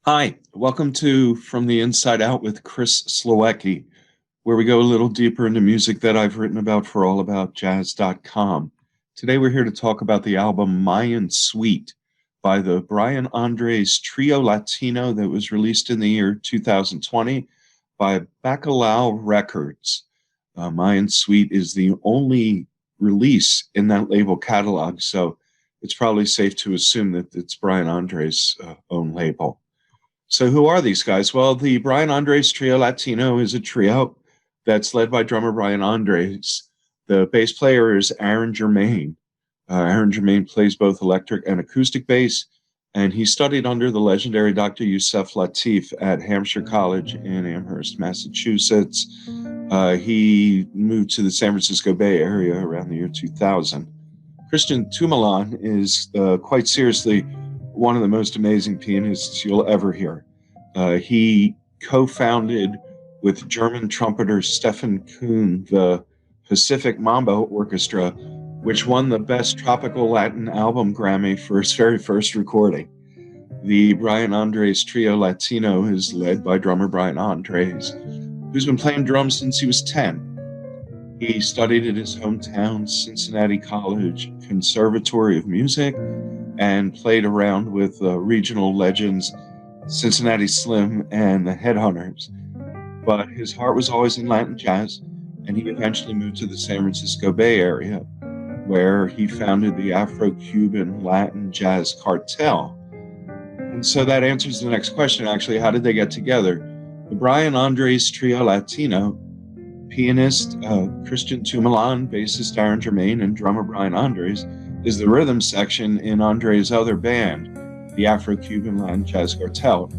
Hi, welcome to From the Inside Out with Chris Slowacki, where we go a little deeper into music that I've written about for allaboutjazz.com. Today we're here to talk about the album Mayan Suite by the Brian Andres Trio Latino that was released in the year 2020 by Bacalao Records. Mayan Suite is the only release in that label catalog, so it's probably safe to assume that it's Brian Andres' own label. So who are these guys? Well, the Brian Andres Trio Latino is a trio that's led by drummer Brian Andres. The bass player is Aaron Germain. Aaron Germain plays both electric and acoustic bass, and he studied under the legendary Dr. Yusef Latif at Hampshire College in Amherst, Massachusetts. He moved to the San Francisco Bay Area around the year 2000. Christian Tumalan is quite seriously one of the most amazing pianists you'll ever hear. He co-founded with German trumpeter Stefan Kuhn the Pacific Mambo Orchestra, which won the Best Tropical Latin Album Grammy for its very first recording. The Brian Andres Trio Latino is led by drummer Brian Andres, who's been playing drums since he was 10. He studied at his hometown Cincinnati College Conservatory of Music and played around with regional legends Cincinnati Slim and the Headhunters. But his heart was always in Latin jazz, and he eventually moved to the San Francisco Bay Area, where he founded the Afro-Cuban Latin Jazz Cartel. And so that answers the next question, actually. How did they get together? The Brian Andres Trio Latino, pianist Christian Tumalan, bassist Aaron Germain, and drummer Brian Andres, is the rhythm section in Andres' other band, the Afro-Cuban Latin Jazz Cartel.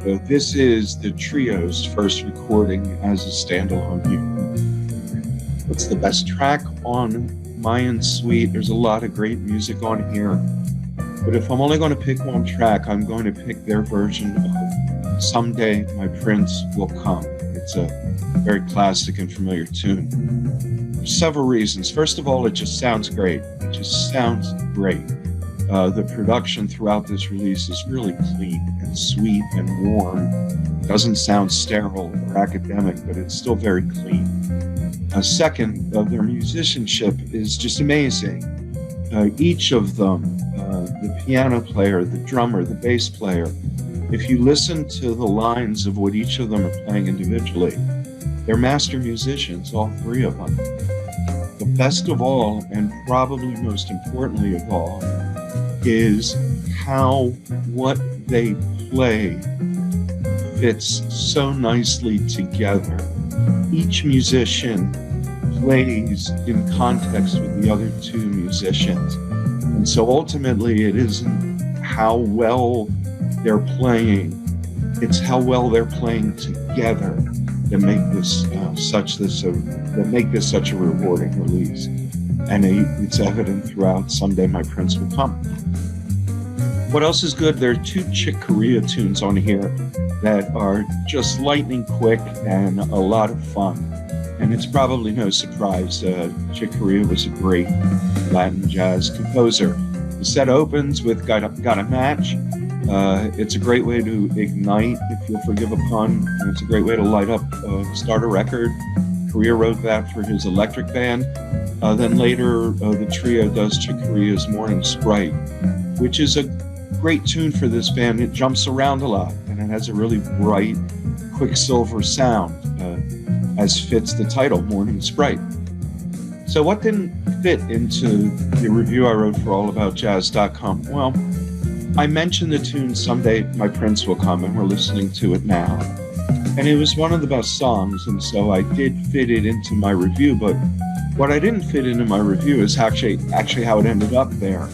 So this is the trio's first recording as a standalone unit. What's the best track on Mayan Suite? There's a lot of great music on here, but if I'm only going to pick one track, I'm going to pick their version of Someday My Prince Will Come. It's a very classic and familiar tune. For several reasons. First of all, it just sounds great. It just sounds great. The production throughout this release is really clean and sweet and warm. It doesn't sound sterile or academic, but it's still very clean. Second, their musicianship is just amazing. Each of them, the piano player, the drummer, the bass player, if you listen to the lines of what each of them are playing individually, they're master musicians, all three of them. The best of all, and probably most importantly of all, is how what they play fits so nicely together. Each musician plays in context with the other two musicians. And so ultimately it isn't how well they're playing, it's how well they're playing together that make this such a rewarding release. And it's evident throughout Someday My Prince Will Come. What else is good? There are two Chick Corea tunes on here that are just lightning quick and a lot of fun. And it's probably no surprise Chick Corea was a great Latin jazz composer. The set opens with Got a Match. It's a great way to ignite, if you'll forgive a pun. It's a great way to light up, start a record. Corea wrote that for his electric band. Then later, the trio does Chick Corea's Morning Sprite, which is a great tune for this band. It jumps around a lot, and it has a really bright, quicksilver sound, as fits the title, Morning Sprite. So what didn't fit into the review I wrote for allaboutjazz.com? Well, I mentioned the tune Someday My Prince Will Come, and we're listening to it now. And it was one of the best songs, and so I did fit it into my review, but what I didn't fit into my review is actually how it ended up there.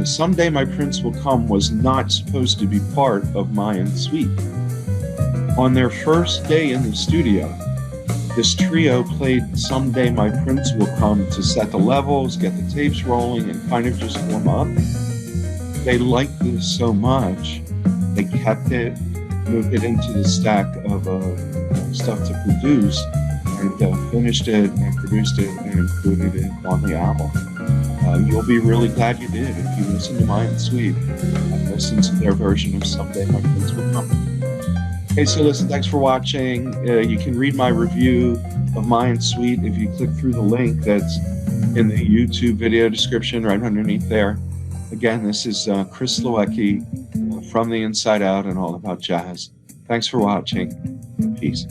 Someday My Prince Will Come was not supposed to be part of Mayan Suite. On their first day in the studio, this trio played Someday My Prince Will Come to set the levels, get the tapes rolling, and kind of just warm up. They liked this so much, they kept it, moved it into the stack of stuff to produce, and finished it and produced it and included it on the album. You'll be really glad you did if you listen to Mayan Sweet and listen to their version of Someday My Prince Will Come. Hey, so listen, thanks for watching. You can read my review of Mayan Sweet if you click through the link that's in the YouTube video description right underneath there. Again, this is Chris Slowecki from the Inside Out and All About Jazz. Thanks for watching. Peace.